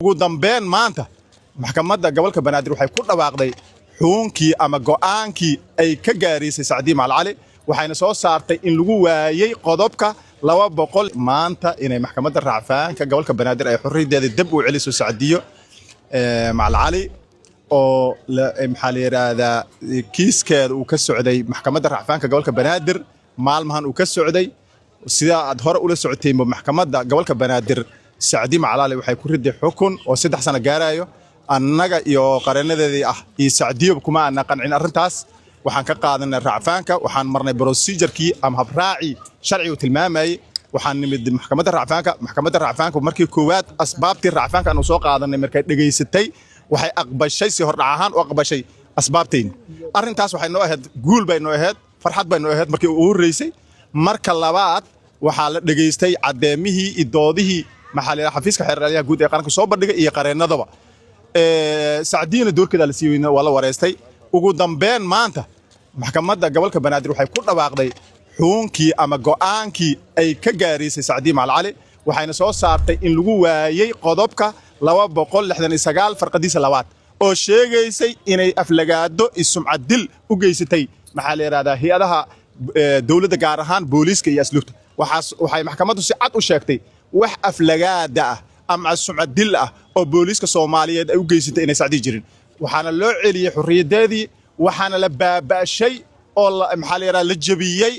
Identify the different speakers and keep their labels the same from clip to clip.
Speaker 1: ugu dambeyn maanta maxkamadda gobolka Banaadir waxay ku dhawaaqday xukunkii ama go'aankii ay ka gaarisay Sacdiye Macal Cali waxayna soo saartay in lagu waayay qodobka 200 maanta inay maxkamadda racfaanka gobolka Banaadir ay xorriyadeeda dib u celiso Sacdiye Macal Cali oo maxaa la yiraahdaa kiiskeeda uu ka socday maxkamadda racfaanka gobolka Banaadir maalmahan uu ka socday sida aad hore ula socotay maxkamadda gobolka Banaadir Sacdiye Macal Cali waxay ku riday xukun oo 3 sano gaarayo annaga iyo qareenadeedii ah iyo Sacdiye kuma aan qancin arrintaas waxaan ka qaadanay racfaanka waxaan marnay procedure-kii ama habraaci sharci tilmaamay waxaan nimid maxkamadda racfaanka markii koowaad asbaabtii racfaanka aanu soo qaadanay markay dhageysatay waxay aqbashay si hor dhac ahaan u aqbashay asbaabteen arrintaas waxay noo ahayd guul bay noo ahayd farxad bay noo ahayd markii uu horeysay marka labaad waxaa la dhageystay cadeemihii idoodihii maxalliga xafiiska xeeraryaha guud ee qaranka soo bandhigay iyo qareenadaba Sacdiyeena doorkeeda la siiyay wala wareystay ugu dambeyn maanta maxkamadda gobolka Banaadir waxay ku dhawaaqday xukunkii ama go'aankii ay ka gaarisay Sacdiye Macal Cali waxayna soo saartay in lagu waayay qodobka 269 farqadiisa labaad oo sheegaysay inay aflagaado isumcad dil u geysatay maxaa la yiraahdaa hay'adaha dawladda gaar ahaan booliiska iyo asluubta waxay maxkamaddu si cad u sheegtay wax aflagaada ah ama sumcad dil ah oo booliiska Soomaaliyeed ay u geysatay inay Sacdiye jirin waxaana loo celiyay xorriyadeedii waxaana la baabashay oo maxaa la yiraahdaa la jabiyay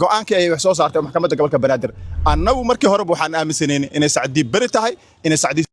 Speaker 1: go'aankii ay wax soo saartay maxkamadda gobolka Banaadir annagu markii hore waxaan aaminsanaynay inay Sacdiye bari tahay inay Sacdiye